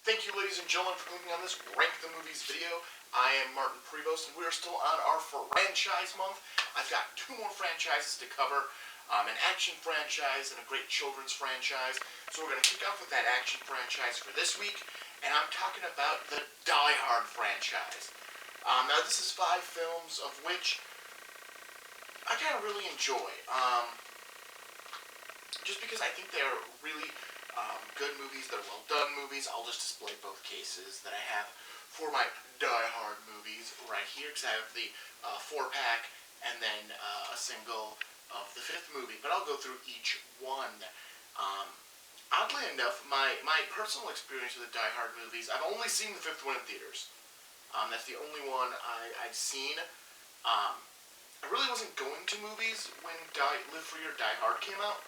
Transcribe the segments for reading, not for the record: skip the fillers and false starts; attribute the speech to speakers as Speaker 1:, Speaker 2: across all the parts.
Speaker 1: Thank you, ladies and gentlemen, for clicking on this Rank the Movies video. I am Martin Prevost, and we are still on our franchise month. I've got two more franchises to cover, an action franchise and a great children's franchise. So we're going to kick off with that action franchise for this week, and I'm talking about the Die Hard franchise. Now, this is 5 films, of which I kind of really enjoy, just because I think they're really good movies, they're well done movies. I'll just display both cases that I have for my Die Hard movies right here, because I have the 4-pack and then a single of the 5th movie, but I'll go through each one. Oddly enough, my personal experience with the Die Hard movies, I've only seen the 5th one in theaters. That's the only one I've seen. I really wasn't going to movies when Live Free or Die Hard came out.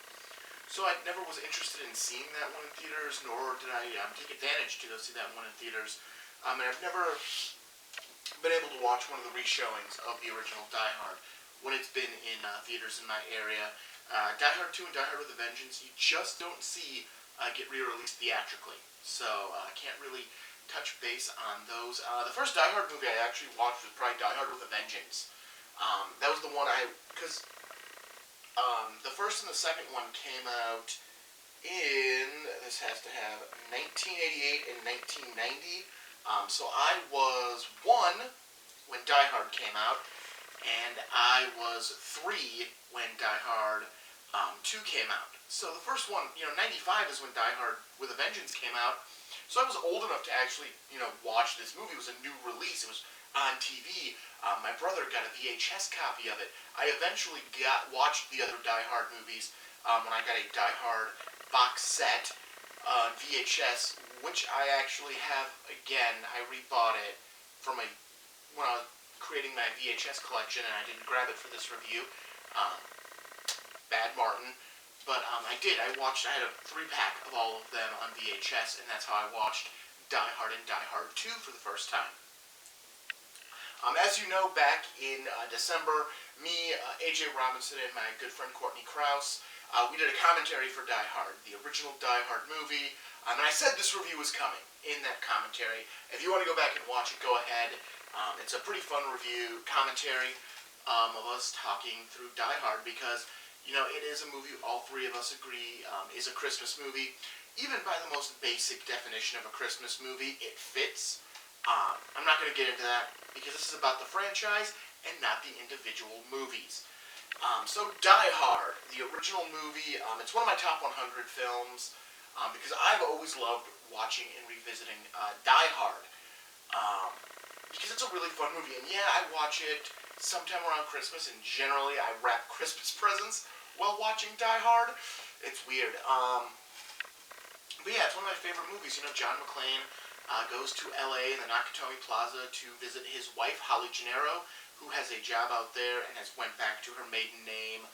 Speaker 1: So I never was interested in seeing that one in theaters, nor did I take advantage to go see that one in theaters. And I've never been able to watch one of the re-showings of the original Die Hard when it's been in theaters in my area. Die Hard 2 and Die Hard with a Vengeance, you just don't see get re-released theatrically. So I can't really touch base on those. The first Die Hard movie I actually watched was probably Die Hard with a Vengeance. That was the one because the first and the second one came out in, this has to have 1988 and 1990. So I was 1 when Die Hard came out, and I was 3 when Die Hard 2 came out. So the first one, 95 is when Die Hard with a Vengeance came out. So I was old enough to actually, watch this movie. It was a new release. It was on TV. My brother got a VHS copy of it. I eventually watched the other Die Hard movies when I got a Die Hard box set VHS, which I actually have again. I rebought it from when I was creating my VHS collection, and I didn't grab it for this review. Bad Martin. But I did. I had a 3-pack of all of them on VHS, and that's how I watched Die Hard and Die Hard 2 for the first time. As you know, back in December, me, AJ Robinson, and my good friend Courtney Krause, we did a commentary for Die Hard, the original Die Hard movie, and I said this review was coming in that commentary. If you want to go back and watch it, go ahead. It's a pretty fun review, commentary of us talking through Die Hard, because it is a movie all 3 of us agree is a Christmas movie. Even by the most basic definition of a Christmas movie, it fits. I'm not going to get into that because this is about the franchise and not the individual movies. So Die Hard, the original movie, it's one of my top 100 films because I've always loved watching and revisiting Die Hard because it's a really fun movie. And yeah, I watch it sometime around Christmas, and generally I wrap Christmas presents while watching Die Hard. It's weird. But yeah, it's one of my favorite movies. John McClain goes to LA in the Nakatomi Plaza to visit his wife, Holly Gennaro, who has a job out there and has went back to her maiden name.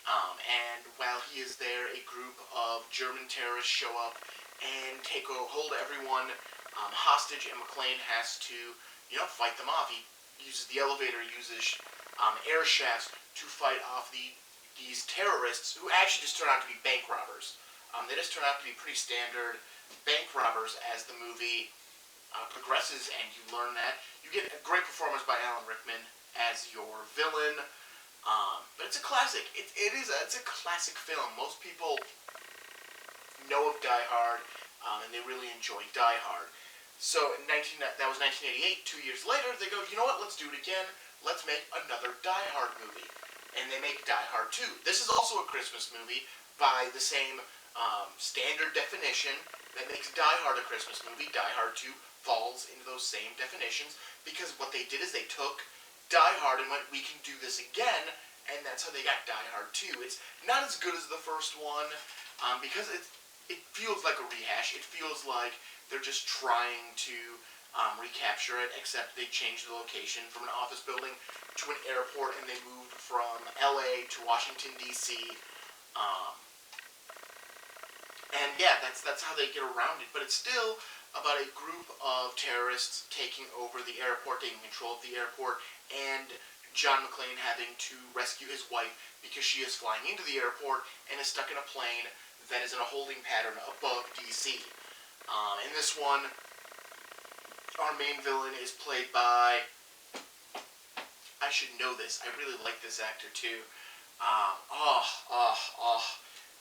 Speaker 1: And while he is there, a group of German terrorists show up and take hold of everyone hostage, and McClain has to, fight them off. He uses the elevator, uses air shafts to fight off these terrorists, who actually just turn out to be bank robbers. They just turn out to be pretty standard bank robbers as the movie progresses, and you learn that. You get a great performance by Alan Rickman as your villain, but it's a classic. It's a classic film. Most people know of Die Hard, and they really enjoy Die Hard. So that was 1988. 2 years later, they go, you know what? Let's do it again. Let's make another Die Hard movie, and they make Die Hard 2. This is also a Christmas movie by the same standard definition that makes Die Hard a Christmas movie. Die Hard 2 falls into those same definitions because what they did is they took Die Hard and went, we can do this again, and that's how they got Die Hard 2. It's not as good as the first one because it feels like a rehash. It feels like they're just trying to recapture it, except they changed the location from an office building to an airport, and they moved from LA to Washington, D.C. And yeah, that's how they get around it. But it's still about a group of terrorists taking over the airport, taking control of the airport, and John McClain having to rescue his wife because she is flying into the airport and is stuck in a plane that is in a holding pattern above D.C. In this one, Our main villain is played by... I should know this. I really like this actor too. Um, oh, oh, oh.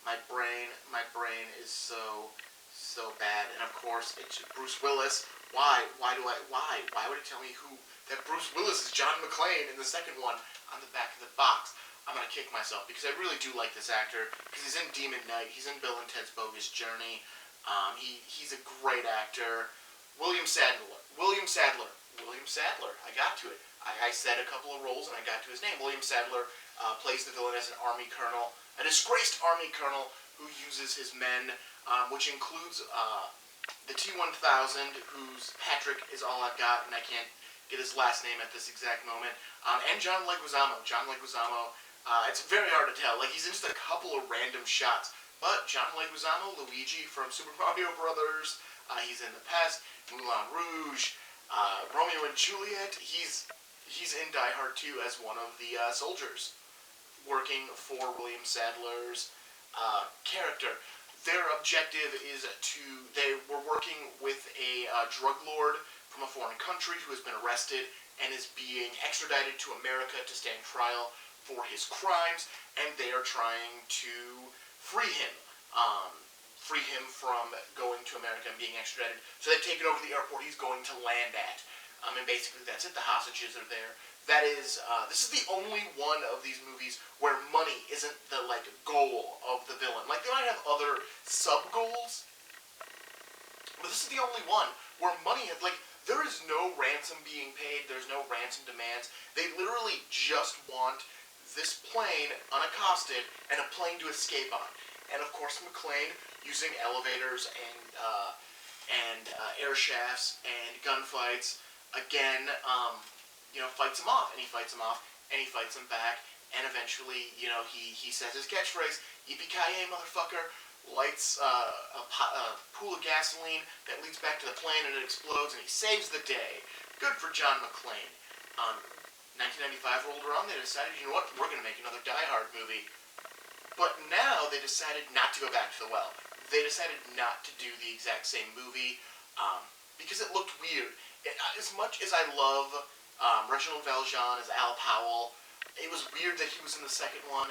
Speaker 1: My brain is so bad. And of course, it's Bruce Willis. Why? Why would it tell me that Bruce Willis is John McClain in the second one on the back of the box? I'm gonna kick myself because I really do like this actor because he's in Demon Knight. He's in Bill and Ted's Bogus Journey. He's a great actor. William Sadler. I got to it. I said a couple of roles and I got to his name. William Sadler plays the villain as an army colonel, a disgraced army colonel who uses his men, which includes the T-1000, whose Patrick is all I've got, and I can't get his last name at this exact moment, and John Leguizamo. It's very hard to tell. Like, he's in just a couple of random shots. But John Leguizamo, Luigi from Super Mario Brothers, he's in The Pest, Moulin Rouge, Romeo and Juliet. He's in Die Hard 2 as one of the soldiers working for William Sadler's character. Their objective is they were working with a drug lord from a foreign country who has been arrested and is being extradited to America to stand trial for his crimes, and they are trying to free him from going to America and being extradited. So they've taken over the airport he's going to land at, and basically that's it. The hostages are there. That is, this is the only one of these movies where money isn't the, goal of the villain. Like, they might have other sub-goals, but this is the only one where money is, there is no ransom being paid, there's no ransom demands. They literally just want this plane unaccosted and a plane to escape on. And of course, McClane, using elevators and air shafts and gunfights, again, fights him off, and he fights him off, and he fights him back, and eventually, he says his catchphrase, "Yippee-ki-yay, motherfucker," lights a pool of gasoline that leads back to the plane, and it explodes, and he saves the day. Good for John McClane. 1995 rolled around, they decided, you know what, we're going to make another Die Hard movie. But now they decided not to go back to the well. They decided not to do the exact same movie because it looked weird. As much as I love Reginald Valjean as Al Powell, it was weird that he was in the second one.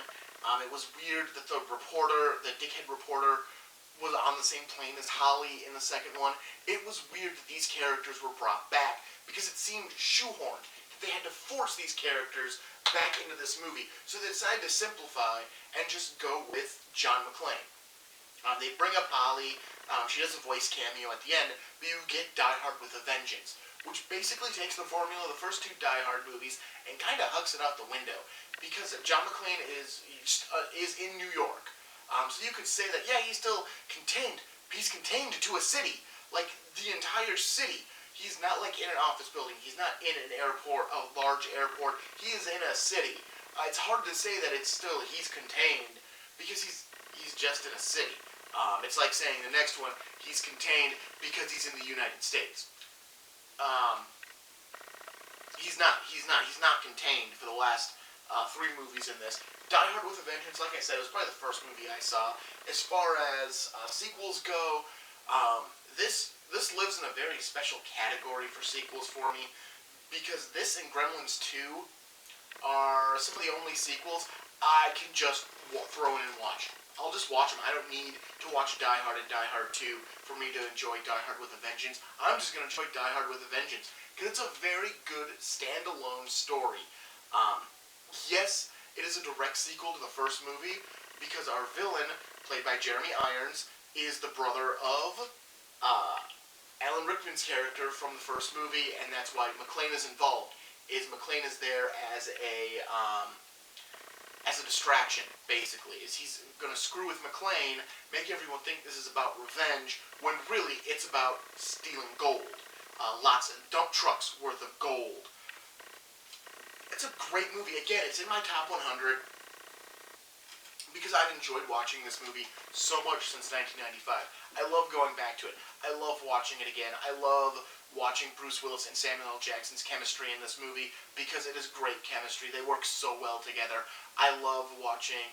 Speaker 1: It was weird that the dickhead reporter, was on the same plane as Holly in the second one. It was weird that these characters were brought back because it seemed shoehorned. They had to force these characters back into this movie. So they decided to simplify and just go with John McClane. They bring up Holly. She does a voice cameo at the end, but you get Die Hard with a Vengeance, which basically takes the formula of the first two Die Hard movies and kind of hucks it out the window. Because John McClane is in New York. So you could say that, yeah, he's still contained. He's contained to a city. Like, the entire city. He's not in an office building. He's not in an airport, a large airport. He is in a city. It's hard to say that he's contained because he's just in a city. It's like saying the next one, he's contained because he's in the United States. He's not contained for the last three movies in this. Die Hard with a Vengeance, like I said, was probably the first movie I saw. As far as sequels go, this lives in a very special category for sequels for me, because this and Gremlins 2 are some of the only sequels I can just throw in and watch. I'll just watch them. I don't need to watch Die Hard and Die Hard 2 for me to enjoy Die Hard with a Vengeance. I'm just going to enjoy Die Hard with a Vengeance, because it's a very good standalone story. Yes, it is a direct sequel to the first movie, because our villain, played by Jeremy Irons, is the brother of Alan Rickman's character from the first movie, and that's why McClane is involved. McClane is there as a distraction, basically. He's going to screw with McClane, make everyone think this is about revenge, when really it's about stealing gold. Lots of dump trucks worth of gold. It's a great movie. Again, it's in my top 100 because I've enjoyed watching this movie so much since 1995. I love going back to it. I love watching it again. I love watching Bruce Willis and Samuel L. Jackson's chemistry in this movie because it is great chemistry. They work so well together. I love watching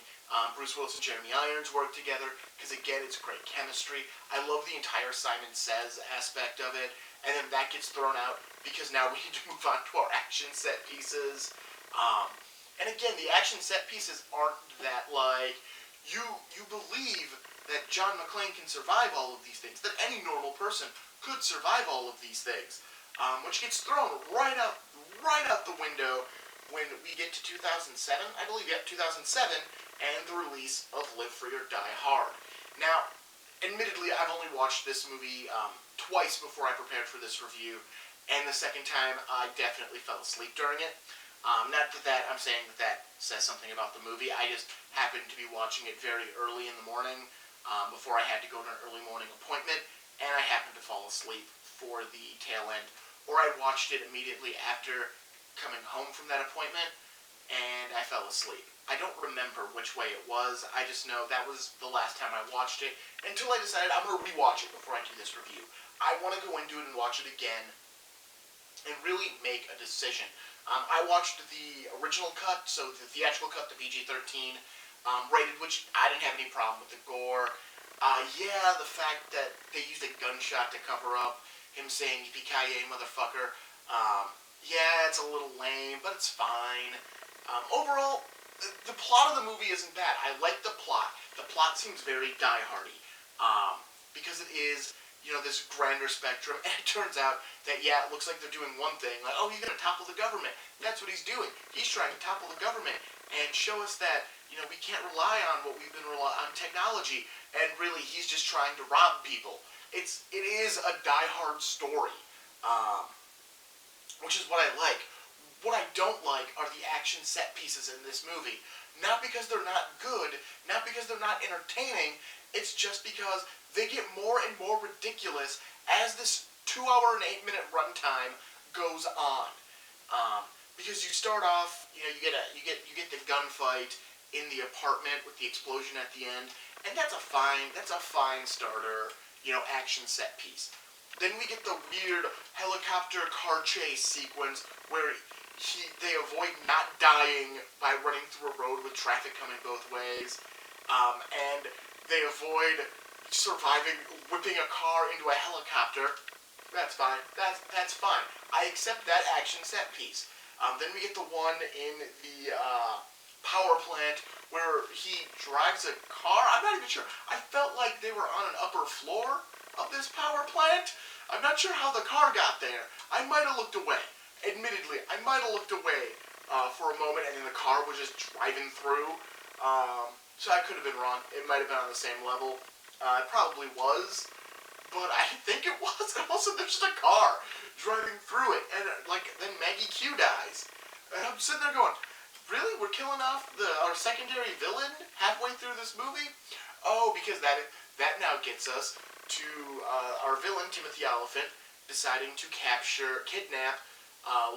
Speaker 1: Bruce Willis and Jeremy Irons work together because, again, it's great chemistry. I love the entire Simon Says aspect of it. and then that gets thrown out because now we need to move on to our action set pieces. And again, the action set pieces aren't that like you believe that John McClain can survive all of these things, that any normal person could survive all of these things, which gets thrown right out the window when we get to 2007, I believe, yeah, 2007, and the release of Live Free or Die Hard. Now, admittedly, I've only watched this movie twice before I prepared for this review, and the second time I definitely fell asleep during it. Not that I'm saying that says something about the movie. I just happened to be watching it very early in the morning before I had to go to an early morning appointment, and I happened to fall asleep for the tail end. Or I watched it immediately after coming home from that appointment, and I fell asleep. I don't remember which way it was. I just know that was the last time I watched it, until I decided I'm going to rewatch it before I do this review. I want to go into it and watch it again and really make a decision. I watched the original cut, so the theatrical cut, the PG-13 rated, which I didn't have any problem with the gore. Yeah, the fact that they used a gunshot to cover up him saying "Yippee-ki-yay, motherfucker." Yeah, it's a little lame, but it's fine. Overall, the plot of the movie isn't bad. I like the plot. The plot seems very Die Hardy, because it is, this grander spectrum, and it turns out that, yeah, it looks like they're doing one thing, like, oh, he's going to topple the government. That's what he's doing. He's trying to topple the government and show us that, we can't rely on what we've been on technology, and really, he's just trying to rob people. It is a Die Hard story, which is what I like. What I don't like are the action set pieces in this movie. Not because they're not good, not because they're not entertaining, it's just because they get more and more ridiculous as this 2-hour and 8-minute runtime goes on. Because you start off, you get the gunfight in the apartment with the explosion at the end, and that's a fine starter, action set piece. Then we get the weird helicopter car chase sequence where they avoid not dying by running through a road with traffic coming both ways, and they avoid surviving whipping a car into a helicopter. That's fine. That's fine. I accept that action set piece. Then we get the one in the power plant where he drives a car. I'm not even sure. I felt like they were on an upper floor of this power plant. I'm not sure how the car got there. I might have looked away. Admittedly, I might have looked away for a moment, and then the car was just driving through. So I could have been wrong. It might have been on the same level. It probably was, but I think it was. And also, there's just a car driving through it, and then Maggie Q dies. And I'm sitting there going, really? We're killing off our secondary villain halfway through this movie? Oh, because that now gets us to our villain, Timothy Olyphant, deciding to kidnap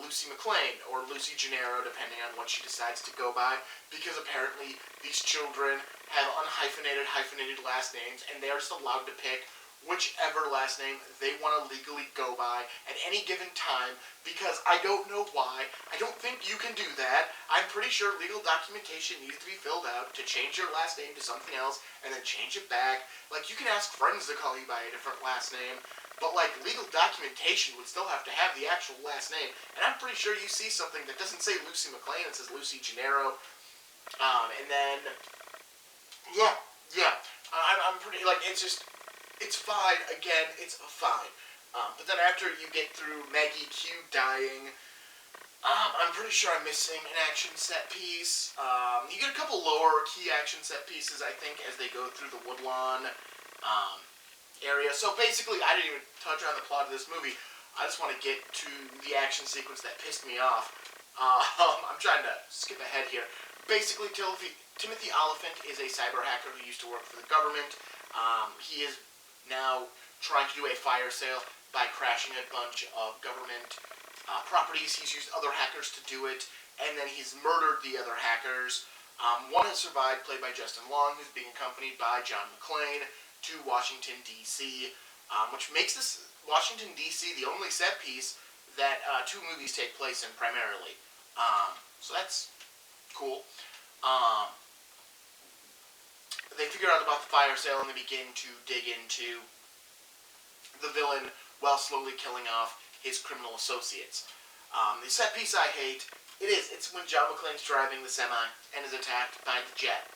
Speaker 1: Lucy McClain, or Lucy Gennaro, depending on what she decides to go by, because apparently these children have hyphenated last names, and they are just allowed to pick whichever last name they want to legally go by at any given time, because I don't know why. I don't think you can do that. I'm pretty sure legal documentation needs to be filled out to change your last name to something else, and then change it back. Like, you can ask friends to call you by a different last name, but, legal documentation would still have to have the actual last name, and I'm pretty sure you see something that doesn't say Lucy McClain, it says Lucy Gennaro, and then, yeah, I'm pretty, it's fine, again, it's fine, but then after you get through Maggie Q dying, I'm pretty sure I'm missing an action set piece. You get a couple lower key action set pieces, I think, as they go through the Woodlawn area. So basically, I didn't even touch on the plot of this movie. I just want to get to the action sequence that pissed me off. I'm trying to skip ahead here. Basically, Timothy Olyphant is a cyber hacker who used to work for the government. He is now trying to do a fire sale by crashing a bunch of government properties. He's used other hackers to do it, and then he's murdered the other hackers. One has survived, played by Justin Long, who's being accompanied by John McClain to Washington, D.C., which makes this Washington, D.C. the only set piece that two movies take place in primarily. So that's cool. They figure out about the fire sale, and they begin to dig into the villain while slowly killing off his criminal associates. The set piece I hate, it's when John McClain's driving the semi and is attacked by the jet.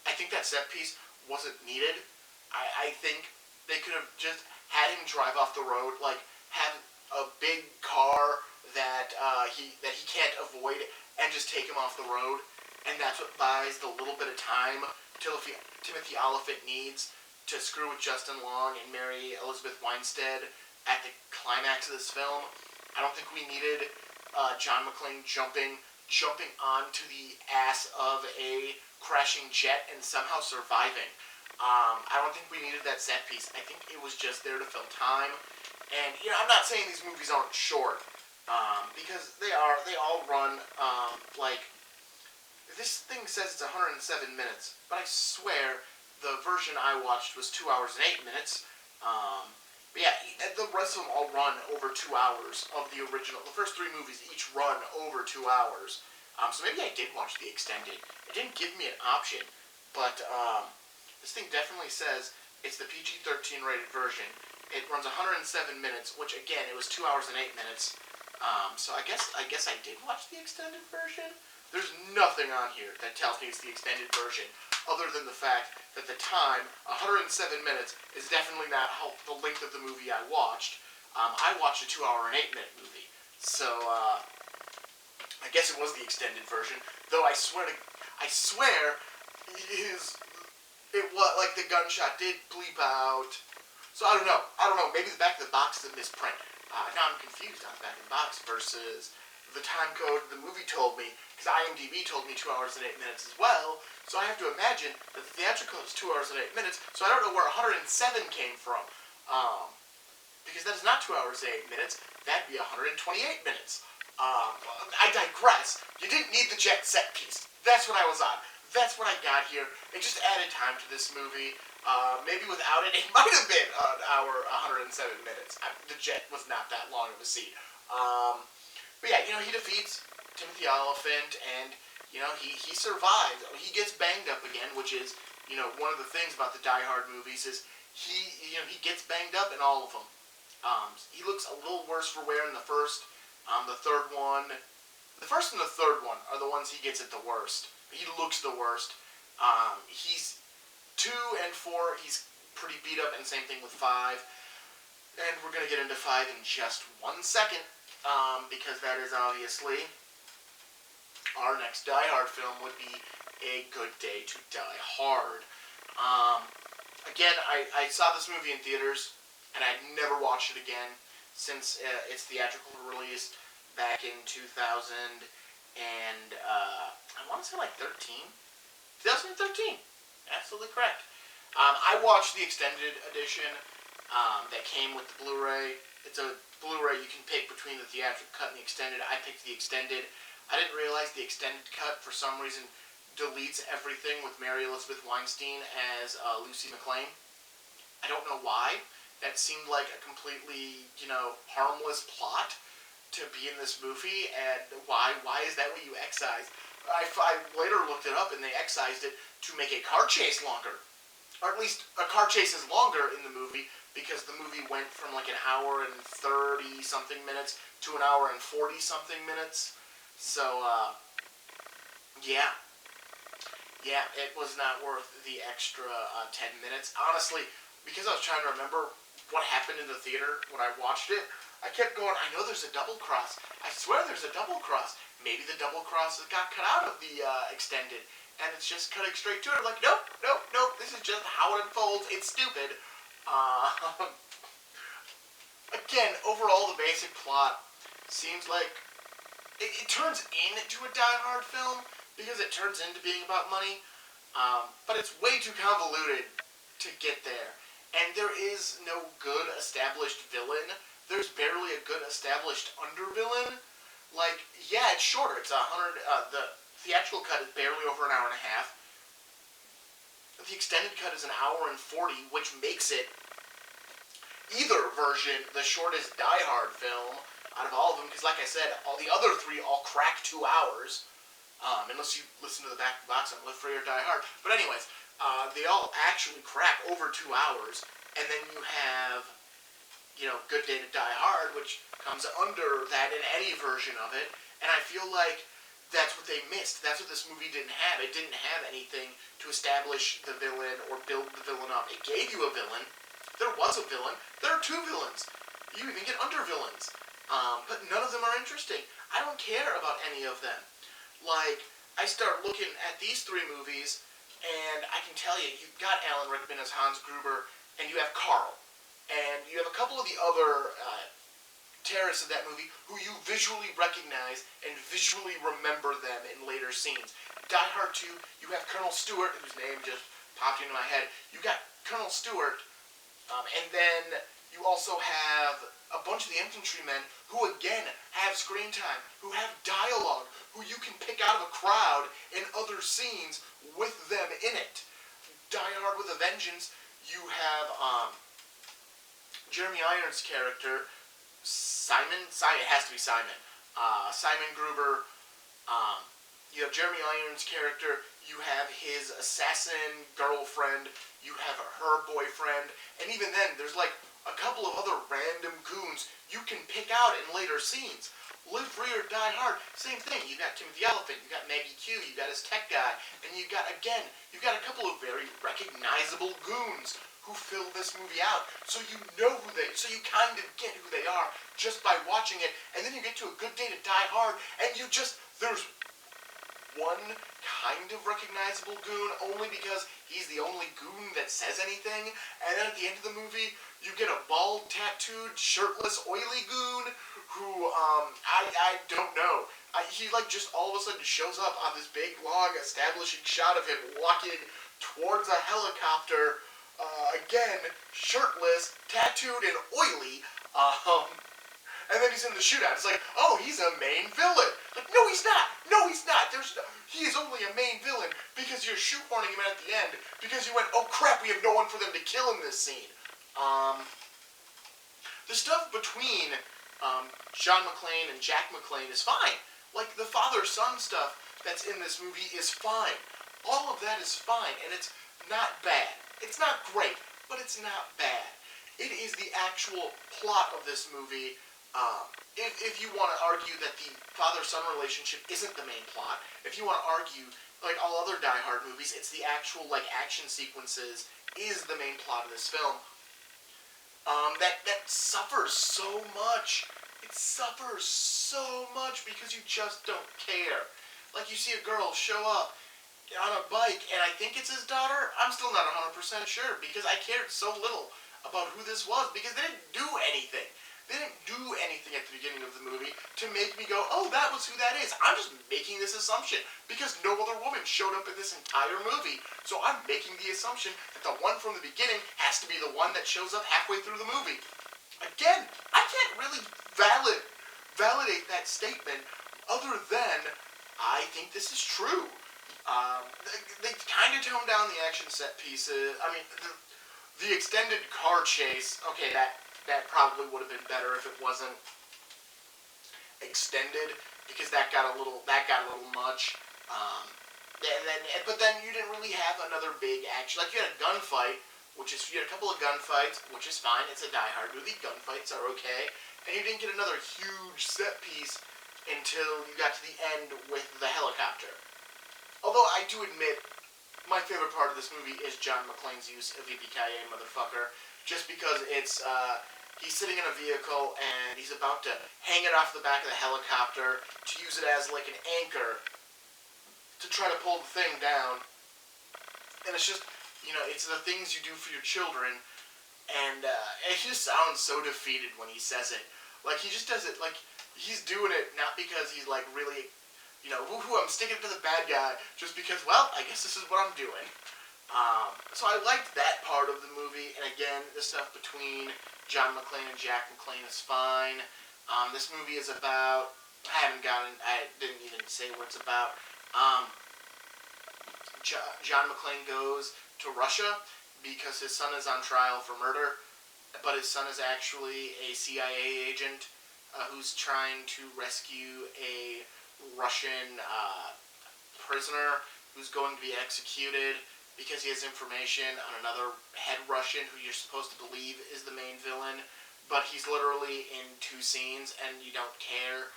Speaker 1: I think that set piece wasn't needed. I think they could have just had him drive off the road, like have a big car that he can't avoid, and just take him off the road. And that's what buys the little bit of time Timothy Olyphant needs to screw with Justin Long and marry Elizabeth Winstead at the climax of this film. I don't think we needed John McClain jumping onto the ass of a crashing jet and somehow surviving. I don't think we needed that set piece. I think it was just there to fill time. And, I'm not saying these movies aren't short, because they are. They all run, this thing says it's 107 minutes, but I swear the version I watched was 2 hours and 8 minutes. But yeah, the rest of them all run over 2 hours of the original. The first three movies each run over 2 hours. So maybe I did watch the extended. It didn't give me an option, but this thing definitely says it's the PG-13 rated version. It runs 107 minutes, which again, it was 2 hours and 8 minutes. So I guess I did watch the extended version. There's nothing on here that tells me it's the extended version, other than the fact that the time, 107 minutes, is definitely not the length of the movie I watched. I watched a 2 hour and 8 minute movie, so I guess it was the extended version. Though I swear, it was like the gunshot did bleep out. So I don't know. Maybe the back of the box is a misprint. Now I'm confused on the back of the box versus the time code the movie told me, because IMDb told me 2 hours and 8 minutes as well, so I have to imagine that the theatrical is 2 hours and 8 minutes, so I don't know where 107 came from, because that is not 2 hours and 8 minutes, that'd be 128 minutes. I digress. You didn't need the jet set piece. That's what I was on. That's what I got here. It just added time to this movie. Maybe without it, it might have been an hour, 107 minutes. The jet was not that long of a scene. But yeah, he defeats Timothy Olyphant, and, he survives. He gets banged up again, which is, one of the things about the Die Hard movies is he gets banged up in all of them. He looks a little worse for wear in the first. The third one, the first and the third one are the ones he gets at the worst. He looks the worst. He's 2 and 4, he's pretty beat up, and same thing with 5. And we're going to get into 5 in just 1 second. Because that is obviously our next Die Hard film would be A Good Day to Die Hard. Again, I saw this movie in theaters, and I'd never watched it again since its theatrical release back in 2000 and I want to say like 2013. Absolutely correct. I watched the extended edition that came with the Blu-ray. It's a Blu-ray you can pick between the theatrical cut and the extended. I picked the extended. I didn't realize the extended cut, for some reason, deletes everything with Mary Elizabeth Winstein as Lucy McLean. I don't know why. That seemed like a completely, harmless plot to be in this movie, and why is that what you excise? I later looked it up, and they excised it to make a car chase longer. Or at least a car chase is longer in the movie, because the movie went from like an hour and 30-something minutes to an hour and 40-something minutes. So, yeah, it was not worth the extra 10 minutes. Honestly, because I was trying to remember what happened in the theater when I watched it, I kept going, I know there's a double cross. I swear there's a double cross. Maybe the double cross got cut out of the extended, and it's just cutting straight to it. I'm like, nope, this is just how it unfolds. It's stupid. Again, overall, the basic plot seems like it turns into a Die Hard film because it turns into being about money, but it's way too convoluted to get there. And there is no good established villain. There's barely a good established undervillain. Like, yeah, it's shorter. It's the theatrical cut is barely over an hour and a half. The extended cut is an hour and 40, which makes it either version the shortest Die Hard film out of all of them, because like I said, all the other three all crack 2 hours, unless you listen to the back of the box on Live Free or Die Hard. But anyways, they all actually crack over 2 hours, and then you have Good Day to Die Hard, which comes under that in any version of it. And I feel like that's what they missed. That's what this movie didn't have. It didn't have anything to establish the villain or build the villain up. It gave you a villain. There was a villain. There are two villains. You even get under-villains. But none of them are interesting. I don't care about any of them. Like, I start looking at these three movies, and I can tell you, you've got Alan Rickman as Hans Gruber, and you have Carl. And you have a couple of the other terrorists of that movie who you visually recognize and visually remember them in later scenes. Die Hard 2, you have Colonel Stewart, whose name just popped into my head. You got Colonel Stewart, and then you also have a bunch of the infantrymen who, again, have screen time, who have dialogue, who you can pick out of a crowd in other scenes with them in it. Die Hard with a Vengeance, you have Jeremy Irons' character, Simon, it has to be Simon. Simon Gruber. You have Jeremy Irons' character. You have his assassin girlfriend. You have her boyfriend. And even then, there's like a couple of other random goons you can pick out in later scenes. Live Free or Die Hard, same thing. You got Timothy Elephant. You got Maggie Q. You got his tech guy. And you got a couple of very recognizable goons who fill this movie out, so you kind of get who they are just by watching it, and then you get to A Good Day to Die Hard, and there's one kind of recognizable goon, only because he's the only goon that says anything, and then at the end of the movie, you get a bald, tattooed, shirtless, oily goon, who, I don't know. He, just all of a sudden shows up on this big, long, establishing shot of him walking towards a helicopter, again, shirtless, tattooed, and oily, and then he's in the shootout. It's like, oh, he's a main villain. Like, no, he's not. No, he's not. He is only a main villain because you're shoehorning him in at the end because you went, oh, crap, we have no one for them to kill in this scene. The stuff between John McClain and Jack McClain is fine. Like, the father-son stuff that's in this movie is fine. All of that is fine, and it's not bad. It's not great, but it's not bad. It is the actual plot of this movie. If you want to argue that the father-son relationship isn't the main plot, if you want to argue, like all other Die Hard movies, it's the actual, action sequences is the main plot of this film. That suffers so much. It suffers so much because you just don't care. Like, you see a girl show up on a bike, and I think it's his daughter. I'm still not 100% sure, because I cared so little about who this was, because they didn't do anything. They didn't do anything at the beginning of the movie to make me go, oh, that was who that is. I'm just making this assumption, because no other woman showed up in this entire movie. So I'm making the assumption that the one from the beginning has to be the one that shows up halfway through the movie. Again, I can't really validate that statement other than I think this is true. They kind of toned down the action set pieces. I mean, the extended car chase, okay, that probably would have been better if it wasn't extended, because that got a little much. But then you didn't really have another big action. Like, you had a gunfight, you had a couple of gunfights, which is fine. It's a Die Hard movie. Gunfights are okay. And you didn't get another huge set piece until you got to the end with the helicopter. Although I do admit, my favorite part of this movie is John McClane's use of yippee-ki-yay, motherfucker. Just because it's, he's sitting in a vehicle and he's about to hang it off the back of the helicopter to use it as like an anchor to try to pull the thing down. And it's just, it's the things you do for your children. And it just sounds so defeated when he says it. Like, he just does it, like, he's doing it not because he's, like, really, I'm sticking to the bad guy, just because, well, I guess this is what I'm doing. So I liked that part of the movie, and again, the stuff between John McClain and Jack McClain is fine. This movie is about, I didn't even say what it's about. John McClain goes to Russia because his son is on trial for murder, but his son is actually a CIA agent who's trying to rescue a Russian prisoner who's going to be executed because he has information on another head Russian who you're supposed to believe is the main villain, but he's literally in 2 scenes, and you don't care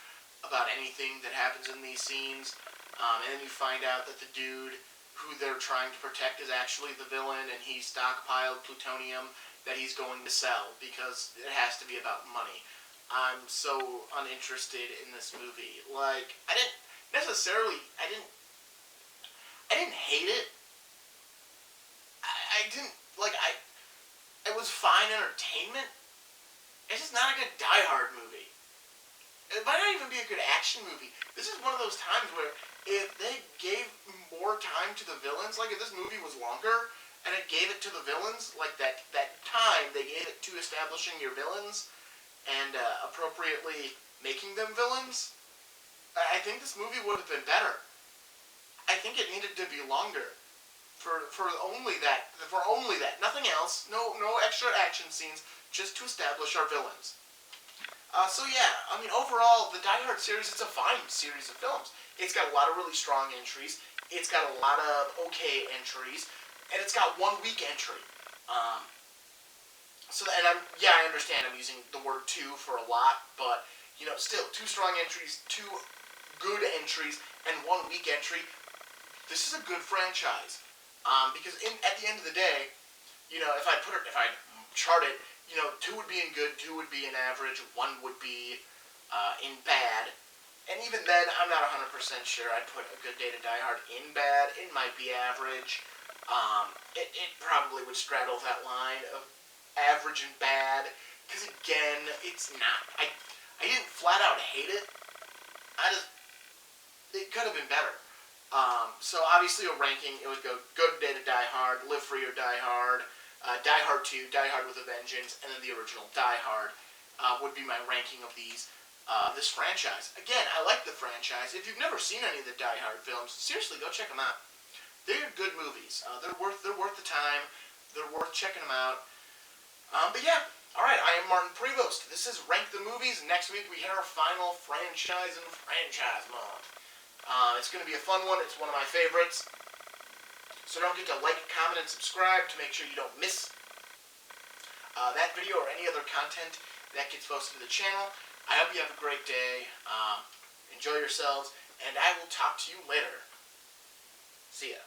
Speaker 1: about anything that happens in these scenes. And then you find out that the dude who they're trying to protect is actually the villain, and he stockpiled plutonium that he's going to sell because it has to be about money. I'm so uninterested in this movie. Like, I didn't hate it. I didn't, like, it was fine entertainment. It's just not a good Die Hard movie. It might not even be a good action movie. This is one of those times where if they gave more time to the villains, like if this movie was longer and it gave it to the villains, like that time they gave it to establishing your villains and appropriately making them villains, I think this movie would have been better. I think it needed to be longer. For only that. Nothing else. No extra action scenes, just to establish our villains. So yeah, I mean, overall, the Die Hard series, it's a fine series of films. It's got a lot of really strong entries. It's got a lot of okay entries, and it's got one weak entry. I understand I'm using the word two for a lot, but still 2 strong entries, 2 good entries, and 1 weak entry. This is a good franchise. Because at the end of the day, if I chart it, 2 would be in good, 2 would be in average, 1 would be in bad. And even then, I'm not 100% sure I'd put A Good Day to Die Hard in bad. It might be average. It probably would straddle that line of average and bad. Because again, it's not. I didn't flat out hate it. It could have been better. So obviously a ranking, it would go Good Day to Die Hard, Live Free or Die Hard, Die Hard 2, Die Hard with a Vengeance, and then the original Die Hard would be my ranking of this franchise. Again, I like the franchise. If you've never seen any of the Die Hard films, seriously, go check them out. They're good movies. They're worth the time. They're worth checking them out. But yeah, alright, I am Martin Prevost. This is Rank the Movies. Next week we hit our final franchise month. It's going to be a fun one. It's one of my favorites. So don't forget to like, comment, and subscribe to make sure you don't miss that video or any other content that gets posted to the channel. I hope you have a great day. Enjoy yourselves, and I will talk to you later. See ya.